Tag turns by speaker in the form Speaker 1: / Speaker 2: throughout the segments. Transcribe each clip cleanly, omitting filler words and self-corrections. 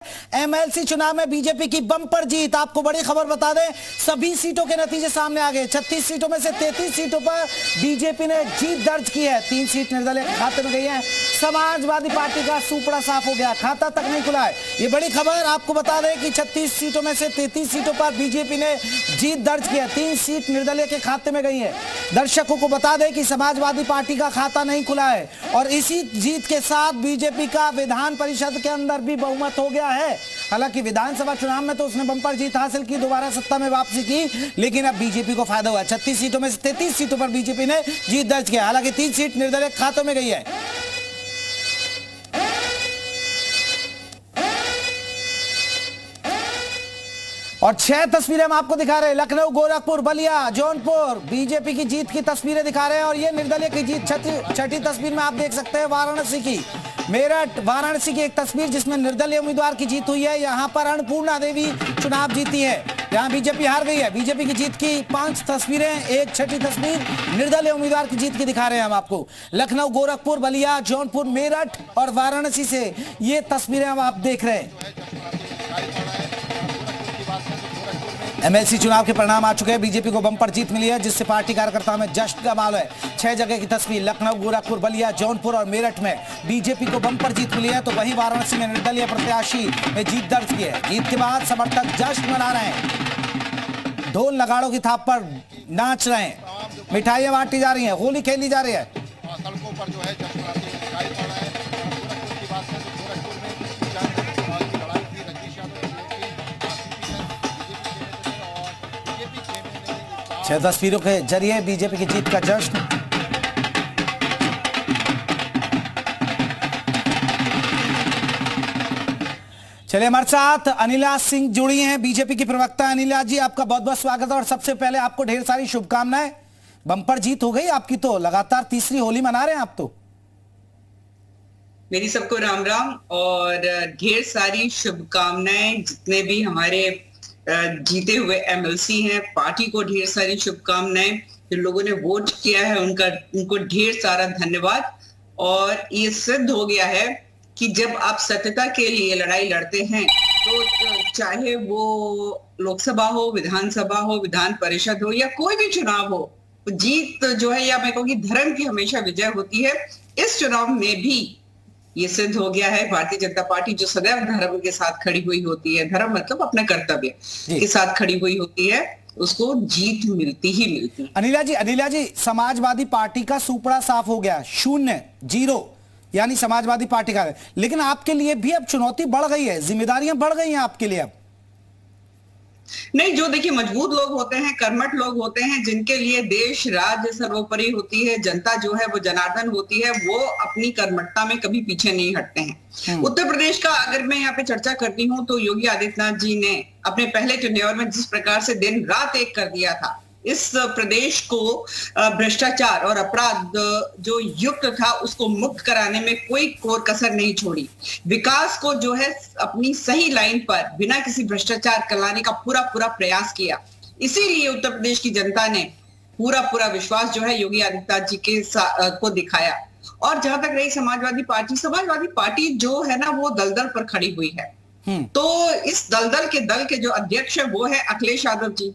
Speaker 1: MLC चुनाव में BJP की बम्पर जीत। आपको बड़ी खबर बता दें, सभी सीटों के नतीजे सामने आ गए। 36 सीटों में से 33 सीटों पर बीजेपी ने जीत दर्ज की है। 3 सीट निर्दलीय के खाते में गई है। समाजवादी पार्टी का सूपड़ा साफ हो गया, खाता तक नहीं खुला है। ये बड़ी खबर आपको बता दें कि 36 सीटों में से 33 सीटों पर बीजेपी ने जीत दर्ज की है। 3 सीट निर्दलीय के खाते में गई है। दर्शकों को बता दें कि समाजवादी पार्टी का खाता नहीं खुला है और इसी जीत के साथ बीजेपी का विधान परिषद के अंदर भी बहुमत हो गया है। हालांकि विधानसभा चुनाव में तो उसने बंपर जीत हासिल की, दोबारा सत्ता में वापसी की, लेकिन अब बीजेपी को फायदा हुआ। 36 सीटों में से 33 सीटों पर बीजेपी ने जीत दर्ज किया। हालांकि 3 सीट निर्दलीय खातों में गई है। और 6 तस्वीरें हम आपको दिखा रहे हैं। लखनऊ, गोरखपुर, बलिया, जौनपुर बीजेपी की जीत की तस्वीरें दिखा रहे हैं। और ये निर्दलीय की जीत छठी तस्वीर में आप देख सकते हैं वाराणसी की। मेरठ, वाराणसी की एक तस्वीर जिसमें निर्दलीय उम्मीदवार की जीत हुई है। यहां पर अन्नपूर्णा देवी चुनाव जीती है, यहां बीजेपी हार गई है। बीजेपी की जीत की 5 तस्वीरें, एक छठी तस्वीर निर्दलीय उम्मीदवार की जीत की दिखा रहे हैं हम आपको। लखनऊ, गोरखपुर, बलिया, जौनपुर, मेरठ और वाराणसी से ये तस्वीरें हम आप देख रहे हैं। एमएलसी चुनाव के परिणाम आ चुके हैं। बीजेपी को बम्पर जीत मिली है, जिससे पार्टी कार्यकर्ताओं में जश्न का माहौल है। 6 जगह की तस्वीर, लखनऊ, गोरखपुर, बलिया, जौनपुर और मेरठ में बीजेपी को बम्पर जीत मिली है। तो वहीं वाराणसी में निर्दलीय प्रत्याशी ने जीत दर्ज की है। जीत के बाद समर्थक जश्न मना रहे हैं, ढोल नगाड़ों की थाप पर नाच रहे हैं, मिठाइयां बांटी जा रही हैं, होली खेली जा रही है।
Speaker 2: सड़कों पर जो है
Speaker 1: छह तस्वीरों के जरिए बीजेपी की जीत का जश्न। चलिए, हमारे साथ अनिला सिंह जुड़ी हैं, बीजेपी की प्रवक्ता। अनिला जी, आपका बहुत बहुत स्वागत है और सबसे पहले आपको ढेर सारी शुभकामनाएं। बम्पर जीत हो गई आपकी, तो लगातार तीसरी होली मना रहे हैं आप तो।
Speaker 3: मेरी सबको राम राम और ढेर सारी शुभकामनाएं। जितने भी हमारे जीते हुए एमएलसी हैं, पार्टी को ढेर सारी शुभकामनाएं। जिन लोगों ने वोट किया है उनको ढेर सारा धन्यवाद। और ये सिद्ध हो गया है कि जब आप सत्यता के लिए लड़ाई लड़ते हैं तो चाहे वो लोकसभा हो, विधानसभा हो, विधान परिषद हो या कोई भी चुनाव हो, जीत जो है, या मैं कहूँगी धर्म की हमेशा विजय होती है। इस चुनाव में भी ये सिद्ध हो गया है। भारतीय जनता पार्टी जो सदैव धर्म के साथ खड़ी हुई होती है, धर्म मतलब अपने कर्तव्य के साथ खड़ी हुई होती है, उसको जीत मिलती ही मिलती है।
Speaker 1: अनिला जी, समाजवादी पार्टी का सूपड़ा साफ हो गया, 0 यानी समाजवादी पार्टी का। लेकिन आपके लिए भी अब चुनौती बढ़ गई है, जिम्मेदारियां बढ़ गई हैं आपके लिए अब।
Speaker 3: नहीं, जो देखिए मजबूत लोग होते हैं, कर्मठ लोग होते हैं, जिनके लिए देश राज्य सर्वोपरि होती है, जनता जो है वो जनार्दन होती है, वो अपनी कर्मठता में कभी पीछे नहीं हटते हैं। उत्तर प्रदेश का अगर मैं यहाँ पे चर्चा करती हूँ तो योगी आदित्यनाथ जी ने अपने पहले टेन्योर में जिस प्रकार से दिन रात एक कर दिया था, इस प्रदेश को भ्रष्टाचार और अपराध जो युक्त था उसको मुक्त कराने में कोई कोर कसर नहीं छोड़ी। विकास को जो है अपनी सही लाइन पर बिना किसी भ्रष्टाचार कराने का पूरा प्रयास किया। इसीलिए उत्तर प्रदेश की जनता ने पूरा विश्वास जो है योगी आदित्यनाथ जी के को दिखाया। और जहां तक रही समाजवादी पार्टी जो है ना, वो दलदल पर खड़ी हुई है। तो इस दलदल के जो अध्यक्ष है वो है अखिलेश यादव जी।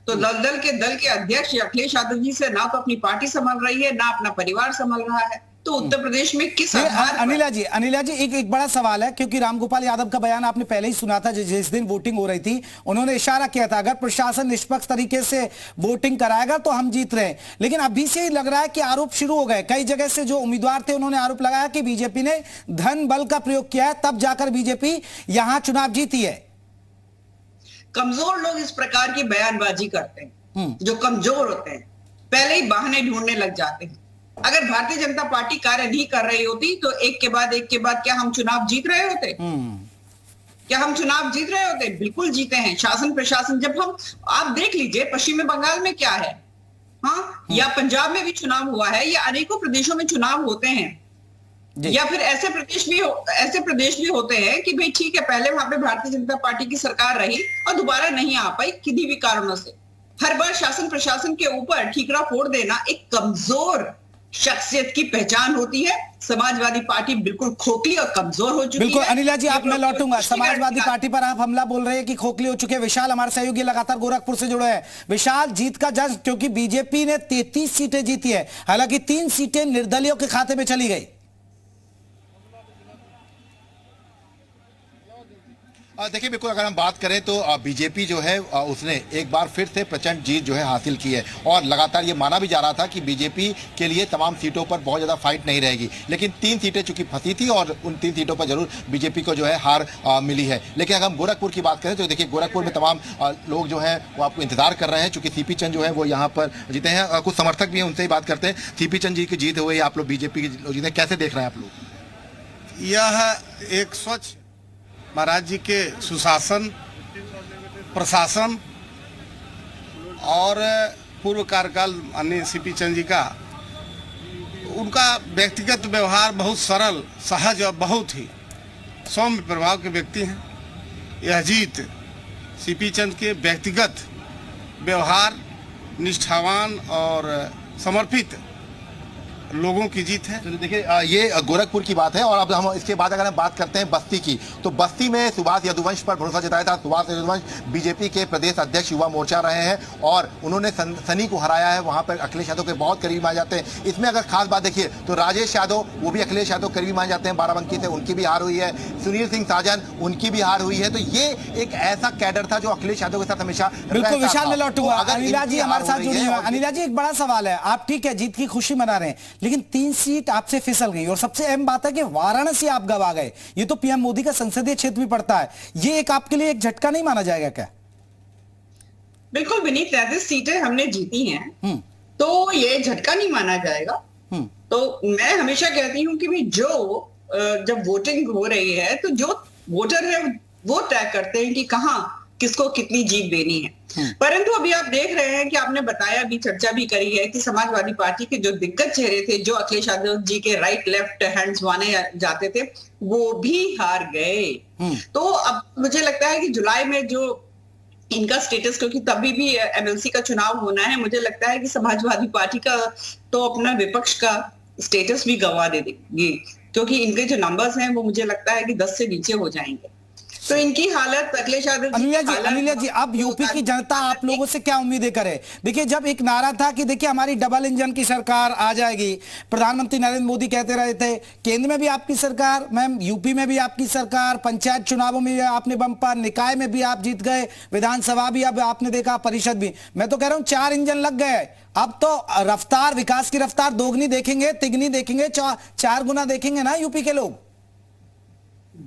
Speaker 3: तो दल के अध्यक्ष अखिलेश यादव जी से ना तो अपनी पार्टी संभाल रही है, ना अपना परिवार संभाल रहा है। तो उत्तर प्रदेश में किस आधार पर?
Speaker 1: अनिला जी एक बड़ा सवाल है, क्योंकि रामगोपाल यादव का बयान आपने पहले ही सुना था। जिस दिन वोटिंग हो रही थी उन्होंने इशारा किया था, अगर प्रशासन निष्पक्ष तरीके से वोटिंग कराएगा तो हम जीत रहे हैं। लेकिन अभी से ही लग रहा है कि आरोप शुरू हो गए। कई जगह से जो उम्मीदवार थे उन्होंने आरोप लगाया कि बीजेपी ने धन बल का प्रयोग किया है, तब जाकर बीजेपी यहां चुनाव जीती है।
Speaker 3: कमजोर लोग इस प्रकार की बयानबाजी करते हैं। जो कमजोर होते हैं पहले ही बहाने ढूंढने लग जाते हैं। अगर भारतीय जनता पार्टी कार्य नहीं कर रही होती तो एक के बाद क्या हम चुनाव जीत रहे होते? क्या हम चुनाव जीत रहे होते? बिल्कुल जीते हैं। शासन प्रशासन, जब हम आप देख लीजिए पश्चिमी बंगाल में क्या है, हाँ, या पंजाब में भी चुनाव हुआ है, या अनेकों प्रदेशों में चुनाव होते हैं। या फिर ऐसे प्रदेश भी होते हैं कि भाई ठीक है, पहले वहां पे भारतीय जनता पार्टी की सरकार रही और दोबारा नहीं आ पाई किन्हीं भी कारणों से। हर बार शासन प्रशासन के ऊपर ठीकरा फोड़ देना एक कमजोर शख्सियत की पहचान होती है। समाजवादी पार्टी बिल्कुल खोखली और कमजोर हो चुकी
Speaker 1: बिल्कुल
Speaker 3: है।
Speaker 1: अनिला जी, आप मैं लौटूंगा। समाजवादी पार्टी पर आप हमला बोल रहे हैं कि खोखली हो चुके हैं। विशाल हमारे सहयोगी लगातार गोरखपुर से जुड़े हैं। विशाल, जीत का जश्न, क्योंकि बीजेपी ने 33 सीटें जीती है, हालांकि 3 सीटें निर्दलियों के खाते में चली गई।
Speaker 2: देखिए बिल्कुल, अगर हम बात करें तो बीजेपी जो है उसने एक बार फिर से प्रचंड जीत जो है हासिल की है, और लगातार ये माना भी जा रहा था कि बीजेपी के लिए तमाम सीटों पर बहुत ज़्यादा फाइट नहीं रहेगी, लेकिन 3 सीटें चूंकि फंसी थी और उन 3 सीटों पर जरूर बीजेपी को जो है हार मिली है। लेकिन अगर हम गोरखपुर की बात करें तो देखिए गोरखपुर में तमाम लोग जो है वो आपको इंतजार कर रहे हैं, चूंकि सीपी चंद जो है वो यहाँ पर जीते हैं। कुछ समर्थक भी हैं, उनसे ही बात करते हैं। सीपी चंद जी की जीत हुई, आप लोग बीजेपी की जीते कैसे देख रहे हैं आप लोग?
Speaker 4: यह एक स्वच्छ महाराज जी के सुशासन, प्रशासन और पूर्व कार्यकाल माननीय सीपी चंद जी का, उनका व्यक्तिगत व्यवहार बहुत सरल, सहज और बहुत ही सौम्य प्रभाव के व्यक्ति हैं। यह जीत सीपी चंद के व्यक्तिगत व्यवहार, निष्ठावान और समर्पित लोगों की जीत है।
Speaker 2: तो देखिए ये गोरखपुर की बात है, और अब हम इसके बाद अगर हम बात करते हैं बस्ती की, तो बस्ती में सुभाष यदुवंश पर भरोसा जताया था। सुभाष यदुवंश बीजेपी के प्रदेश अध्यक्ष युवा मोर्चा रहे हैं और उन्होंने सनी को हराया है। वहां पर अखिलेश यादव के बहुत करीबी माने जाते हैं। इसमें अगर खास बात देखिए तो राजेश यादव, वो भी अखिलेश यादव करीबी माने जाते हैं बाराबंकी से, उनकी भी हार हुई है। सुनील सिंह साजन, उनकी भी हार हुई है। तो ये एक ऐसा कैडर था जो अखिलेश यादव के साथ हमेशा।
Speaker 1: बिल्कुल विशाल, मैं लौटूंगा। अनिला जी हमारे साथ जुड़ी हुई। अनिला जी, एक बड़ा सवाल है, आप ठीक है जीत की खुशी मना रहे हैं, लेकिन 3 सीट आपसे फिसल गई, और सबसे अहम बात है कि वाराणसी आप गवा गए। ये तो पीएम मोदी का संसदीय क्षेत्र भी पड़ता है। ये एक आपके लिए एक झटका नहीं माना जाएगा क्या?
Speaker 3: बिल्कुल विनीत, 33 सीटें हमने जीती हैं, तो ये झटका नहीं माना जाएगा। तो मैं हमेशा कहती हूं कि भाई जो जब वोटिंग हो रही है तो जो वोटर है वो तय करते हैं कि कहां किसको कितनी जीत देनी है। परंतु अभी आप देख रहे हैं कि आपने बताया भी, चर्चा भी करी है कि समाजवादी पार्टी के जो दिग्गज चेहरे थे, जो अखिलेश यादव जी के राइट लेफ्ट हैंड्स माने जाते थे, वो भी हार गए। तो अब मुझे लगता है कि जुलाई में जो इनका स्टेटस, क्योंकि तभी भी एमएलसी का चुनाव होना है, मुझे लगता है कि समाजवादी पार्टी का तो अपना विपक्ष का स्टेटस भी गंवा देगी, क्योंकि इनके जो नंबर्स हैं वो मुझे लगता है कि 10 से नीचे हो जाएंगे। तो इनकी हालत, अखिलेश यादव
Speaker 1: अनिला जी, अब यूपी की जनता आप लोगों से क्या उम्मीदें करे? देखिए, जब एक नारा था कि देखिए हमारी डबल इंजन की सरकार आ जाएगी, प्रधानमंत्री नरेंद्र मोदी कहते रहे थे केंद्र में भी आपकी सरकार, मैम यूपी में भी आपकी सरकार, पंचायत चुनावों में आपने बम्पर, निकाय में भी आप जीत गए, विधानसभा भी अब आपने देखा, परिषद भी। मैं तो कह रहा हूं 4 इंजन लग गए। अब तो रफ्तार, विकास की रफ्तार दोगुनी देखेंगे, तिगनी देखेंगे, 4 गुना देखेंगे ना यूपी के लोग।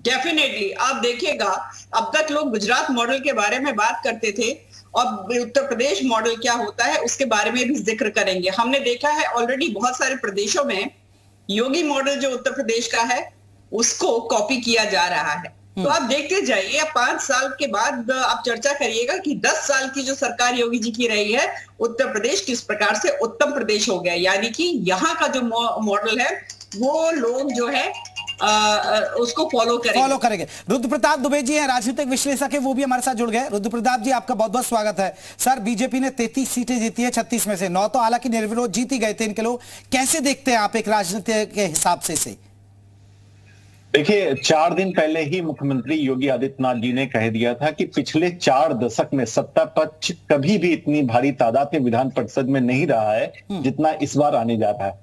Speaker 3: डेफिनेटली आप देखिएगा, अब तक लोग गुजरात मॉडल के बारे में बात करते थे, और उत्तर प्रदेश मॉडल क्या होता है उसके बारे में भी जिक्र करेंगे। हमने देखा है ऑलरेडी बहुत सारे प्रदेशों में योगी मॉडल जो उत्तर प्रदेश का है उसको कॉपी किया जा रहा है। तो आप देखते जाइए, 5 साल के बाद आप चर्चा करिएगा कि 10 साल की जो सरकार योगी जी की रही है, उत्तर प्रदेश किस प्रकार से उत्तम प्रदेश हो गया। यानी कि यहाँ का जो मॉडल है वो लोग जो है उसको फॉलो करेंगे।
Speaker 1: रुद्र प्रताप दुबे जी हैं, राजनीतिक विश्लेषक है, वो भी हमारे साथ जुड़ गए। रुद्र प्रताप जी, आपका बहुत बहुत स्वागत है। सर, बीजेपी ने 33 सीटें जीती है, 36 में से 9 तो हालांकि निर्विरोध जीत ही गए थे इनके लोग। कैसे देखते हैं आप एक राजनीति के हिसाब से?
Speaker 5: देखिए, 4 दिन पहले ही मुख्यमंत्री योगी आदित्यनाथ जी ने कह दिया था कि पिछले 4 दशक में सत्ता पक्ष कभी भी इतनी भारी तादाद में विधान परिषद में नहीं रहा है जितना इस बार आने जा रहा है।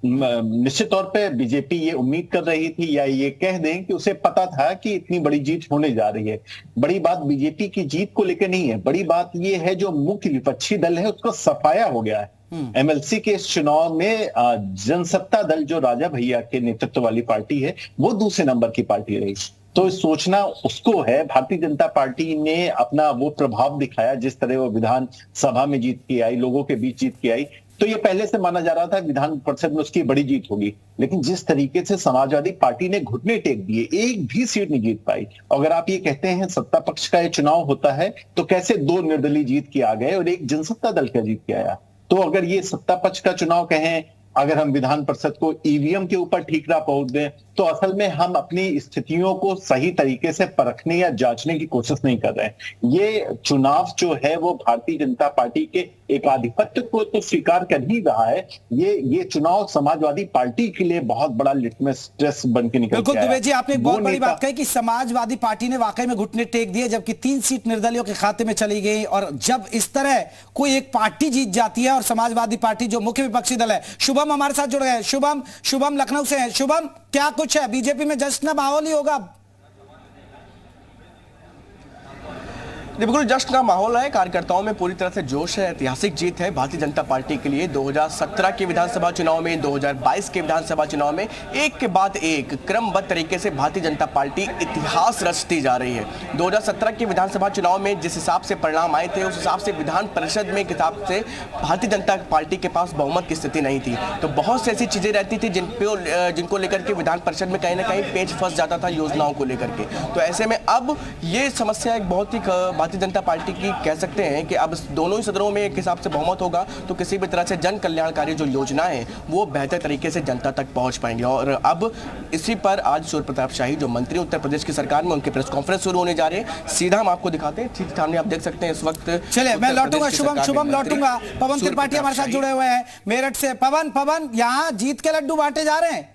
Speaker 5: निश्चित तौर पे बीजेपी ये उम्मीद कर रही थी, या ये कह दें कि उसे पता था कि इतनी बड़ी जीत होने जा रही है। बड़ी बात बीजेपी की जीत को लेकर नहीं है, बड़ी बात ये है जो मुख्य विपक्षी दल है उसको सफाया हो गया है। एमएलसी के इस चुनाव में जनसत्ता दल, जो राजा भैया के नेतृत्व वाली पार्टी है, वो दूसरे नंबर की पार्टी रही। तो सोचना उसको है। भारतीय जनता पार्टी ने अपना वो प्रभाव दिखाया, जिस तरह वो विधान सभा में जीत के आई, लोगों के बीच जीत के आई, तो ये पहले से माना जा रहा था विधान परिषद में उसकी बड़ी जीत होगी। लेकिन जिस तरीके से समाजवादी पार्टी ने घुटने टेक दिए, एक भी सीट नहीं जीत पाई। अगर आप ये कहते हैं सत्ता पक्ष का ये चुनाव होता है, तो कैसे 2 निर्दलीय जीत के आ गए और एक जनसत्ता दल का जीत के आया? तो अगर ये सत्ता पक्ष का चुनाव कहें, अगर हम विधान परिषद को ईवीएम के ऊपर ठीकरा पहुंच दें, तो असल में हम अपनी स्थितियों को सही तरीके से परखने या जांचने की कोशिश नहीं कर रहे हैं। ये चुनाव जो है वो भारतीय जनता पार्टी के एकाधिपत्य को तो स्वीकार कर ही रहा है। ये चुनाव समाजवादी पार्टी के लिए बहुत बड़ा लिटमस टेस्ट बन के निकल
Speaker 1: बिल्कुल
Speaker 5: के आया।
Speaker 1: दुबे जी, आपने एक बहुत बड़ी बात कही कि समाजवादी पार्टी ने वाकई में घुटने टेक दिए, जबकि 3 सीट निर्दलियों के खाते में चली गई। और जब इस तरह कोई एक पार्टी जीत जाती है, और समाजवादी पार्टी जो मुख्य विपक्षी दल है, शुभम हमारे साथ जुड़ गए। शुभम लखनऊ से हैं। शुभम, क्या कुछ है बीजेपी में? जश्न का माहौल ही होगा।
Speaker 6: बिल्कुल जश्न का माहौल है, कार्यकर्ताओं में पूरी तरह से जोश है। ऐतिहासिक जीत है भारतीय जनता पार्टी के लिए। 2017 के विधानसभा चुनाव में, 2022 के विधानसभा चुनाव में एक के बाद एक क्रमबद्ध तरीके से भारतीय जनता पार्टी इतिहास रचती जा रही है। 2017 के विधानसभा चुनाव में जिस हिसाब से परिणाम आए थे, उस हिसाब से विधान परिषद में हिसाब से भारतीय जनता पार्टी के पास बहुमत की स्थिति नहीं थी। तो बहुत सी ऐसी चीजें रहती थी जिनको लेकर के विधान परिषद में कहीं ना कहीं पेच फंस जाता था, योजनाओं को लेकर के। तो ऐसे में अब ये समस्या एक बहुत ही भारतीय जनता पार्टी की कह सकते हैं कि अब दोनों ही सदनों में एक हिसाब से बहुमत होगा तो किसी भी तरह से जन कल्याणकारी जो योजनाएं हैं वो बेहतर तरीके से जनता तक पहुंच पाएंगे। और अब इसी पर आज सूर्य प्रताप शाही जो मंत्री उत्तर प्रदेश की सरकार में, उनके प्रेस कॉन्फ्रेंस शुरू होने जा रहे हैं। सीधा हम आपको दिखाते हैं, ठीक सामने आप देख सकते हैं इस वक्त।
Speaker 1: चलिए मैं लौटूंगा, शुभम लौटूंगा। पवन त्रिपाठी हमारे साथ जुड़े हुए हैं मेरठ से। पवन, यहाँ जीत के लड्डू बांटे जा रहे हैं।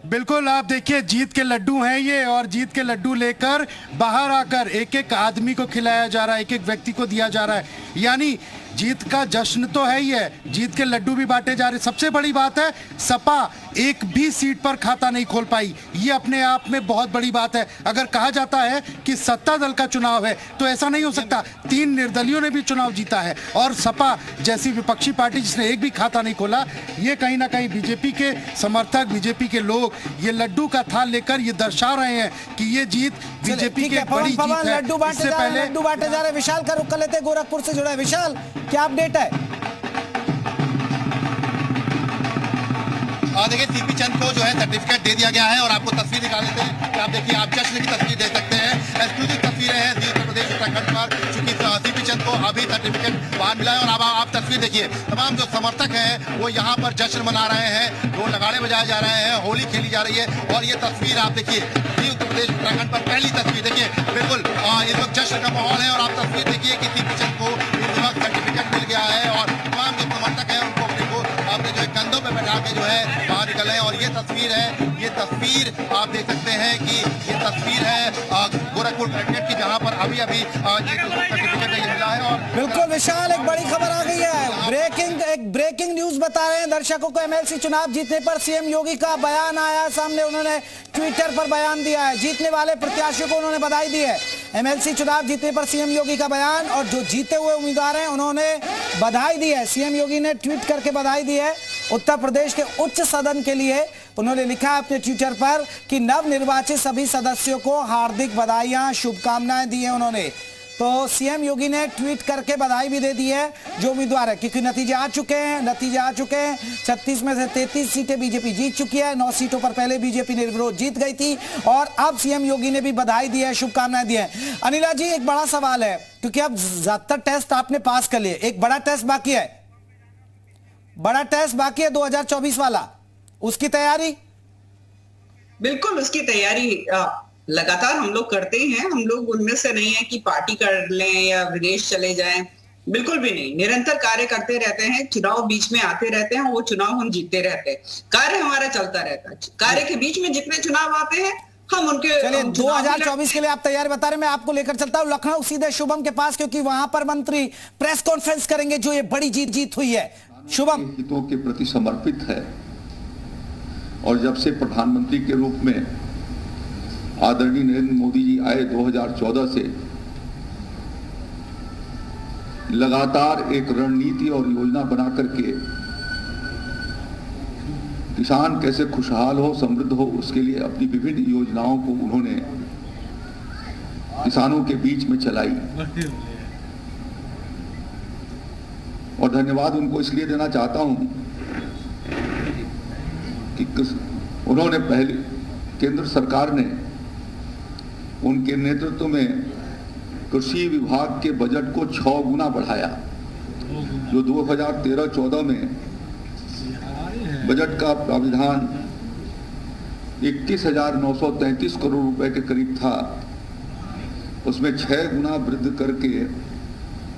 Speaker 7: बिल्कुल, आप देखिए जीत के लड्डू हैं ये, और जीत के लड्डू लेकर बाहर आकर एक एक आदमी को खिलाया जा रहा है, एक एक व्यक्ति को दिया जा रहा है। यानी जीत का जश्न तो है ही है, जीत के लड्डू भी बांटे जा रहे। सबसे बड़ी बात है, सपा एक भी सीट पर खाता नहीं खोल पाई। ये अपने आप में बहुत बड़ी बात है। अगर कहा जाता है कि सत्ता दल का चुनाव है तो ऐसा नहीं हो सकता। 3 निर्दलियों ने भी चुनाव जीता है, और सपा जैसी विपक्षी पार्टी जिसने एक भी खाता नहीं खोला, ये कहीं ना कहीं बीजेपी के समर्थक, बीजेपी के लोग ये लड्डू का थाल लेकर ये दर्शा रहे हैं कि ये जीत बीजेपी की बड़ी जीत है।
Speaker 1: लड्डू बांटे जा रहे। विशाल का रुख कर लेते, गोरखपुर से जुड़ा है। विशाल, क्या अपडेट है?
Speaker 2: देखिए सीपी चंद को जो है सर्टिफिकेट दे दिया गया है, और आपको तस्वीर दिखा देते हैं कि आप देखिए, आप जश्न की तस्वीर देख सकते हैं। एक्सक्लूसिव तस्वीरें हैं उत्तर प्रदेश उत्तराखंड पर, चूंकि सीपी चंद को अभी सर्टिफिकेट बाहर मिला है। और अब आप तस्वीर देखिए, तमाम जो समर्थक हैं वो यहाँ पर जश्न मना रहे हैं, ढोल नगाड़े बजाए जा रहे हैं, होली खेली जा रही है। और ये तस्वीर आप देखिए, उत्तर प्रदेश उत्तराखंड पर पहली तस्वीर देखिए, बिल्कुल इस वक्त जश्न का माहौल है। और आप तस्वीर देखिए कि सीपी चंद को इस वक्त सर्टिफिकेट मिल गया है, और तमाम जो समर्थक है उनको अपने को आपने जो है कंधों पे बैठा के जो है बाहर निकले हैं। और ये तस्वीर है, ये तस्वीर आप देख सकते हैं कि ये तस्वीर है गोरखपुर कलेक्ट्रेट की, जहां पर अभी सर्टिफिकेट ये मिला है। और
Speaker 1: बिल्कुल विशाल, एक बड़ी खबर आ गई है। एक ब्रेकिंग न्यूज बता रहे हैं दर्शकों को। एमएलसी चुनाव जीतने पर सीएम योगी का बयान आया सामने। उन्होंने ट्विटर पर बयान दिया है, जीतने वाले प्रत्याशियों को उन्होंने बधाई दी है। एमएलसी चुनाव जीतने पर सीएम योगी का बयान, और जो जीते हुए उम्मीदवार हैं उन्होंने बधाई दी है। सीएम योगी ने ट्वीट करके बधाई दी है। उत्तर प्रदेश के उच्च सदन के लिए उन्होंने लिखा है अपने ट्विटर पर कि नवनिर्वाचित सभी सदस्यों को हार्दिक बधाइयां, शुभकामनाएं दी है उन्होंने। तो सीएम योगी ने ट्वीट करके बधाई भी दे दी है जो उम्मीदवार है, क्योंकि नतीजे आ चुके हैं। 36 में से 33 सीटें बीजेपी जीत चुकी है। 9 सीटों पर पहले बीजेपी निर्विरोध जीत गई थी, और अब सीएम योगी ने भी बधाई दी है, शुभकामनाएं दी है। अनिला जी, एक बड़ा सवाल है, क्योंकि अब ज्यादातर टेस्ट आपने पास कर लिए, एक बड़ा टेस्ट बाकी है। 2024 वाला, उसकी तैयारी?
Speaker 3: बिल्कुल, उसकी तैयारी लगातार हम लोग करते हैं। हम लोग उनमें से नहीं है कि पार्टी कर लें या विदेश चले जाएं, बिल्कुल भी नहीं। निरंतर कार्य करते रहते हैं, चुनाव बीच में आते रहते हैं, वो चुनाव हम जीतते रहते हैं, कार्य हमारा चलता रहता है। कार्य के बीच में जितने चुनाव आते हैं हम उनके।
Speaker 1: चलिए 2024 के लिए आप तैयारी बता रहे, मैं आपको लेकर चलता हूं लखनऊ सीधे शुभम के पास, क्योंकि वहां पर मंत्री प्रेस कॉन्फ्रेंस करेंगे जो ये बड़ी जीत हुई है। शुभम,
Speaker 8: हितों के प्रति समर्पित है, और जब से प्रधानमंत्री के रूप में आदरणीय नरेंद्र मोदी जी आए 2014 से, लगातार एक रणनीति और योजना बना करके किसान कैसे खुशहाल हो, समृद्ध हो, उसके लिए अपनी विभिन्न योजनाओं को उन्होंने किसानों के बीच में चलाई। और धन्यवाद उनको इसलिए देना चाहता हूं कि उन्होंने पहले केंद्र सरकार ने उनके नेतृत्व में कृषि विभाग के बजट को 6 गुना बढ़ाया, जो 2013-14 में बजट का प्राविधान 21,933 करोड़ रुपए के करीब था, उसमें 6 गुना वृद्धि करके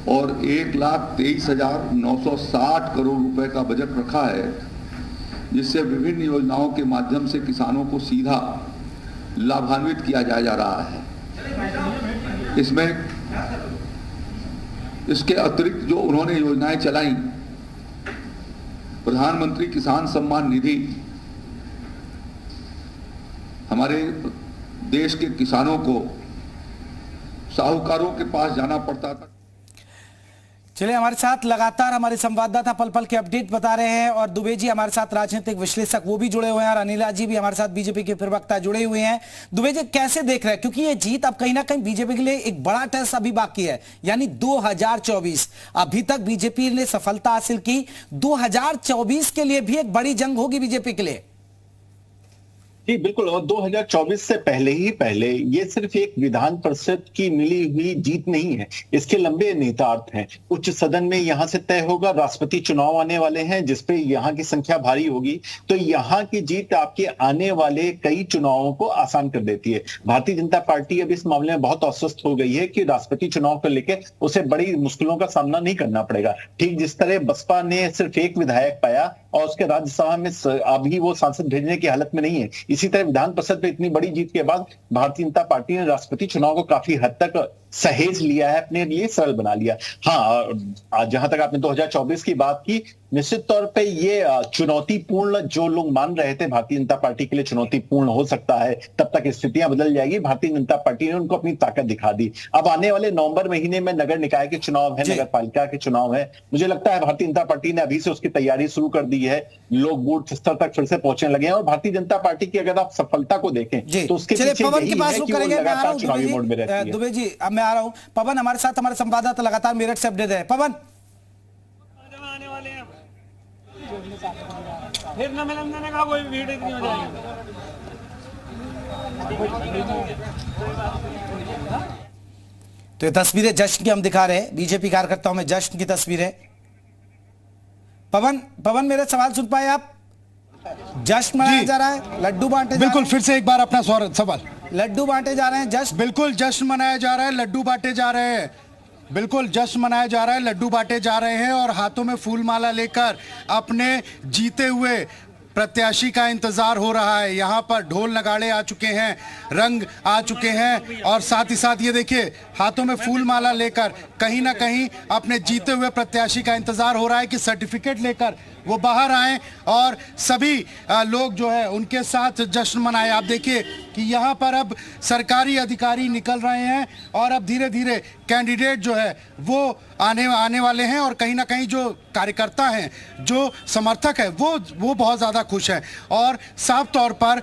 Speaker 8: और 1,23,960 करोड़ रुपए का बजट रखा है, जिससे विभिन्न योजनाओं के माध्यम से किसानों को सीधा लाभान्वित किया जा रहा है। इसमें इसके अतिरिक्त जो उन्होंने योजनाएं चलाई, प्रधानमंत्री किसान सम्मान निधि, हमारे देश के किसानों को साहूकारों के पास जाना पड़ता था।
Speaker 1: चलिए, हमारे साथ लगातार हमारे संवाददाता पल पल के अपडेट बता रहे हैं और दुबे जी हमारे साथ राजनीतिक विश्लेषक वो भी जुड़े हुए हैं और अनिला जी भी हमारे साथ बीजेपी के प्रवक्ता जुड़े हुए हैं। दुबे जी कैसे देख रहे हैं, क्योंकि ये जीत अब कहीं ना कहीं बीजेपी के लिए एक बड़ा टेस्ट अभी बाकी है, यानी 2024। अभी तक बीजेपी ने सफलता हासिल की, 2024 के लिए भी एक बड़ी जंग होगी बीजेपी के लिए।
Speaker 5: जी बिल्कुल, और 2024 से पहले ये सिर्फ एक विधान परिषद की मिली हुई जीत नहीं है, इसके लंबे निहितार्थ हैं। उच्च सदन में यहां से तय होगा, राष्ट्रपति चुनाव आने वाले हैं जिसपे यहां की संख्या भारी होगी, तो यहां की जीत आपके आने वाले कई चुनावों को आसान कर देती है। भारतीय जनता पार्टी अब इस मामले में बहुत अस्वस्थ हो गई है कि राष्ट्रपति चुनाव को लेकर उसे बड़ी मुश्किलों का सामना नहीं करना पड़ेगा। ठीक जिस तरह बसपा ने सिर्फ एक विधायक पाया और उसके राज्यसभा में अभी वो सांसद भेजने की हालत में नहीं है, इसी तरह विधान परिषद में इतनी बड़ी जीत के बाद भारतीय जनता पार्टी ने राष्ट्रपति चुनाव को काफी हद तक सहेज लिया है, अपने लिए सरल बना लिया। हाँ, जहां तक आपने 2024 की बात की, निश्चित तौर पे ये चुनौतीपूर्ण, जो लोग मान रहे थे भारतीय जनता पार्टी के लिए चुनौतीपूर्ण हो सकता है, तब तक स्थितियां बदल जाएगी। भारतीय जनता पार्टी ने उनको अपनी ताकत दिखा दी। अब आने वाले नवंबर महीने में नगर निकाय के चुनाव है, नगर पालिका के चुनाव है। मुझे लगता है भारतीय जनता पार्टी ने अभी से उसकी तैयारी शुरू कर दी है, लोग बूथ स्तर तक फिर से पहुंचने लगे हैं और भारतीय जनता पार्टी की अगर आप सफलता को देखें तो उसके पीछे
Speaker 1: पवन
Speaker 5: यही
Speaker 1: के पास
Speaker 5: है कि वो
Speaker 1: करेंगे।
Speaker 5: लगातार चुनावी मोड में रहती है।
Speaker 1: दुबे जी, अब मैं आ रहा हूं। पवन हमारे साथ, हमारे संवाददाता लगातार मेरठ से अपडेट है। पवन,
Speaker 9: आने वाले हैं फिर न मिलन देने का कोई भीड़ इतनी हो जाएगी।
Speaker 1: तो ये तस्वीरें जश्न की हम दिखा रहे हैं, बीजेपी कार्यकर्ताओं में जश्न की तस्वीरें। पवन मेरे सवाल सुन पाए आप? जश्न मनाया जा रहा है, लड्डू बांटे,
Speaker 7: बिल्कुल फिर से एक बार अपना सवाल।
Speaker 1: लड्डू बांटे जा रहे हैं, जश्न,
Speaker 7: बिल्कुल जश्न मनाया जा रहा है, लड्डू बांटे जा रहे हैं, बिल्कुल जश्न मनाया जा रहा है, लड्डू बांटे जा रहे हैं और हाथों में फूल माला लेकर अपने जीते हुए प्रत्याशी का इंतजार हो रहा है। यहाँ पर ढोल नगाड़े आ चुके हैं, रंग आ चुके हैं और साथ ही साथ ये देखिए हाथों में फूल माला लेकर कहीं ना कहीं अपने जीते हुए प्रत्याशी का इंतजार हो रहा है कि सर्टिफिकेट लेकर वो बाहर आए और सभी लोग जो है उनके साथ जश्न मनाए। आप देखिए कि यहाँ पर अब सरकारी अधिकारी निकल रहे हैं और अब धीरे धीरे कैंडिडेट जो है वो आने वाले हैं और कहीं ना कहीं जो कार्यकर्ता हैं, जो समर्थक है, वो बहुत ज़्यादा खुश हैं और साफ तौर पर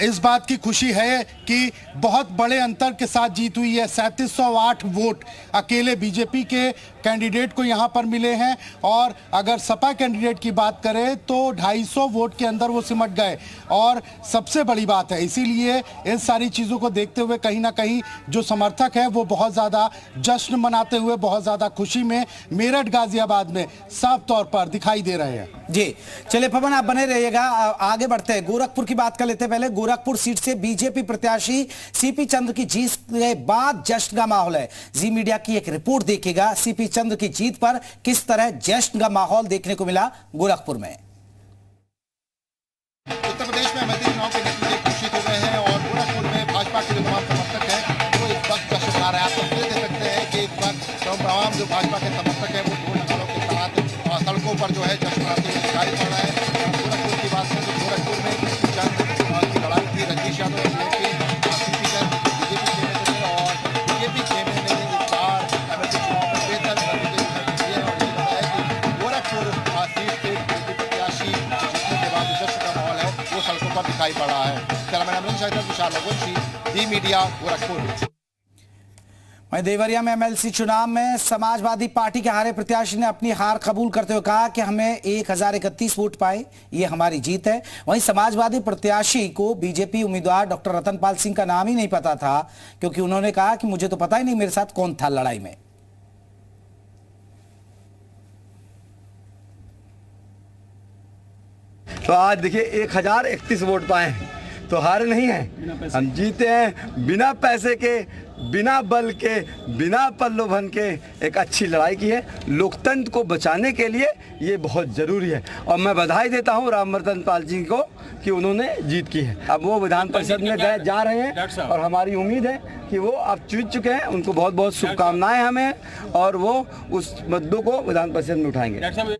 Speaker 7: इस बात की खुशी है कि बहुत बड़े अंतर के साथ जीत हुई है। 3708 वोट अकेले बीजेपी के कैंडिडेट को यहाँ पर मिले हैं और अगर सपा कैंडिडेट की बात करें तो 250 वोट के अंदर वो सिमट गए और सबसे बड़ी बात है, इसीलिए इन सारी चीज़ों को देखते हुए कहीं ना कहीं जो समर्थक है वो बहुत ज़्यादा जश्न मनाते हुए, बहुत ज़्यादा खुशी में मेरठ गाजियाबाद में साफ तौर पर दिखाई दे रहे हैं।
Speaker 1: जी चलिए पवन, आप बने रहिएगा, आगे बढ़ते हैं। गोरखपुर की बात कर लेते हैं। पहले गोरखपुर सीट से बीजेपी प्रत्याशी सीपी चंद्र की जीत के बाद जश्न का माहौल है। जी मीडिया की एक रिपोर्ट देखिएगा, सीपी चंद्र की जीत पर किस तरह जश्न का माहौल देखने को मिला गोरखपुर में।
Speaker 2: उत्तर प्रदेश में अमेठी चुनाव के नतीजे घोषित हो गए हैं और गोरखपुर में भाजपा के जो तमाम समर्थक हैं वो इस वक्त जश्न मना रहे हैं। आप तस्वीरें देख सकते हैं कि इस वक्त तमाम जो भाजपा के समर्थक हैं वो ढोल नगाड़ों के साथ सड़कों पर जो है जश्न मनाते हुए दिखाई पड़ रहा है। गोरखपुर की बात करें तो गोरखपुर में चंद्र की लड़ाई थी, रजनीश यादव सीपी चंद्र बीजेपी खेमे थे और बीजेपी खेमे ने इस बार अमेठी चुनाव में बेहतर नतीजे दिए हैं और ये बताया कि गोरखपुर सीट से बीजेपी प्रत्याशी जीतने के बाद जश्न का माहौल है वो सड़कों पर दिखाई पड़ रहा है। कैमरामैन अमन शाहिद, विशाल रघुवंशी, जी मीडिया, गोरखपुर।
Speaker 1: वहीं देवरिया में एमएलसी चुनाव में समाजवादी पार्टी के हारे प्रत्याशी ने अपनी हार कबूल करते हुए कहा कि हमें 1031 वोट पाए, ये हमारी जीत है। वहीं समाजवादी प्रत्याशी को बीजेपी उम्मीदवार डॉक्टर रतनपाल सिंह का नाम ही नहीं पता था, क्योंकि उन्होंने कहा कि मुझे तो पता ही नहीं मेरे साथ कौन था लड़ाई में।
Speaker 10: तो आज देखिए 1031 वोट पाए, तो हार नहीं है, हम जीते हैं बिना पैसे के, बिना बल के, बिना प्रलोभन के। एक अच्छी लड़ाई की है, लोकतंत्र को बचाने के लिए ये बहुत ज़रूरी है। और मैं बधाई देता हूँ रामवर्धन पाल जी को कि उन्होंने जीत की है। अब वो विधान परिषद में जा रहे हैं और हमारी उम्मीद है कि वो अब जीत चुके हैं। उनको बहुत बहुत शुभकामनाएं हमें, और वो उस मुद्दों को विधान परिषद में उठाएंगे।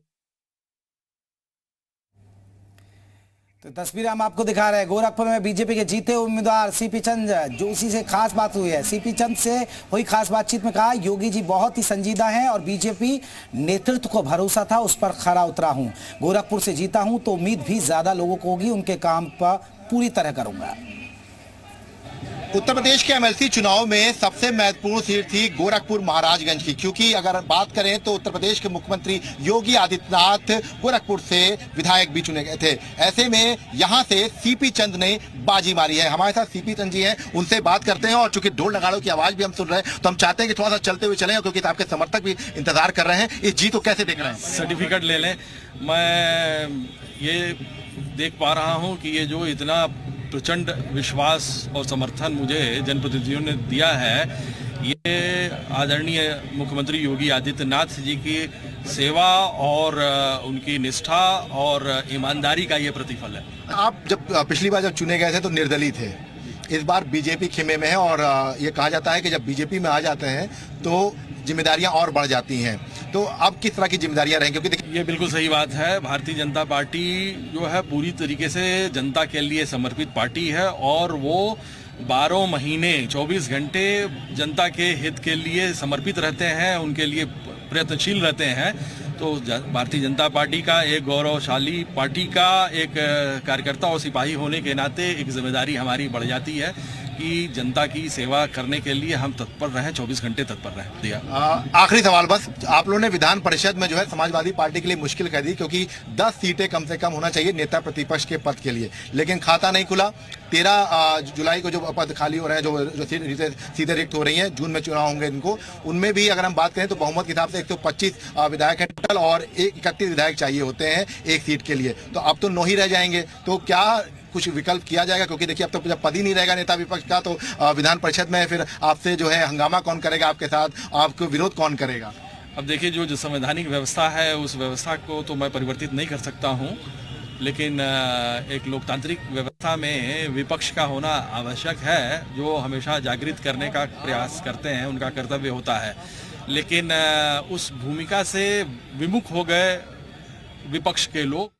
Speaker 1: तो तस्वीर हम आपको दिखा रहे हैं। गोरखपुर में बीजेपी के जीते उम्मीदवार सीपी चंद जोशी से खास बात हुई है। सीपी चंद से हुई खास बातचीत में कहा, योगी जी बहुत ही संजीदा हैं और बीजेपी नेतृत्व को भरोसा था, उस पर खरा उतरा हूं। गोरखपुर से जीता हूं तो उम्मीद भी ज्यादा लोगों को होगी, उनके काम पर पूरी तरह करूंगा।
Speaker 2: उत्तर प्रदेश के एमएलसी चुनाव में सबसे महत्वपूर्ण सीट थी गोरखपुर महाराजगंज की, क्योंकि अगर बात करें तो उत्तर प्रदेश के मुख्यमंत्री योगी आदित्यनाथ गोरखपुर से विधायक भी चुने गए थे। ऐसे में यहां से सीपी चंद ने बाजी मारी है। हमारे साथ सीपी चंद जी हैं, उनसे बात करते हैं। और चूंकि ढोल नगाड़ों की आवाज भी हम सुन रहे हैं, तो हम चाहते हैं कि थोड़ा सा चलते हुए चलें, क्योंकि आपके समर्थक भी इंतजार कर रहे हैं। इस जीत को कैसे देख रहे हैं?
Speaker 11: सर्टिफिकेट ले लें। मैं ये देख पा रहा हूँ कि ये जो इतना प्रचंड विश्वास और समर्थन मुझे जनप्रतिनिधियों ने दिया है, ये आदरणीय मुख्यमंत्री योगी आदित्यनाथ जी की सेवा और उनकी निष्ठा और ईमानदारी का ये प्रतिफल है।
Speaker 2: आप जब पिछली बार जब चुने गए थे तो निर्दलीय थे, इस बार बीजेपी खेमे में है, और ये कहा जाता है कि जब बीजेपी में आ जाते हैं तो जिम्मेदारियां और बढ़ जाती हैं। तो अब किस तरह की जिम्मेदारियां रहेंगी? क्योंकि देखिए,
Speaker 11: ये बिल्कुल सही बात है। भारतीय जनता पार्टी जो है पूरी तरीके से जनता के लिए समर्पित पार्टी है, और वो 12 महीने 24 घंटे जनता के हित के लिए समर्पित रहते हैं, उनके लिए प्रयत्नशील रहते हैं। तो भारतीय जनता पार्टी का एक गौरवशाली पार्टी का एक कार्यकर्ता और सिपाही होने के नाते एक जिम्मेदारी हमारी बढ़ जाती है कि जनता की सेवा करने के लिए हम तत्पर रहें, 24 घंटे तत्पर रहें।
Speaker 2: आखिरी सवाल बस, आप लोगों ने विधान परिषद में जो है समाजवादी पार्टी के लिए मुश्किल कर दी, क्योंकि 10 सीटें कम से कम होना चाहिए नेता प्रतिपक्ष के पद के लिए, लेकिन खाता नहीं खुला। 13 जुलाई को जो पद खाली हो रहे हैं, जो सीधे रिक्त हो रही हैं, जून में चुनाव होंगे इनको, उनमें भी अगर हम बात करें तो बहुमत के हिसाब से 125 विधायक हैं टोटल, और 31 विधायक चाहिए होते हैं एक सीट के लिए। तो अब तो 9 ही रह जाएंगे। तो क्या कुछ विकल्प किया जाएगा? क्योंकि देखिए, अब तो जब पद ही नहीं रहेगा नेता विपक्ष का, तो विधान परिषद में फिर आपसे जो है हंगामा कौन करेगा, आपके साथ आपको विरोध कौन करेगा?
Speaker 11: अब देखिए, जो संवैधानिक व्यवस्था है उस व्यवस्था को तो मैं परिवर्तित नहीं कर सकता हूँ, लेकिन एक लोकतांत्रिक व्यवस्था में विपक्ष का होना आवश्यक है, जो हमेशा जागृत करने का प्रयास करते हैं, उनका कर्तव्य होता है। लेकिन उस भूमिका से विमुख हो गए विपक्ष के लोग।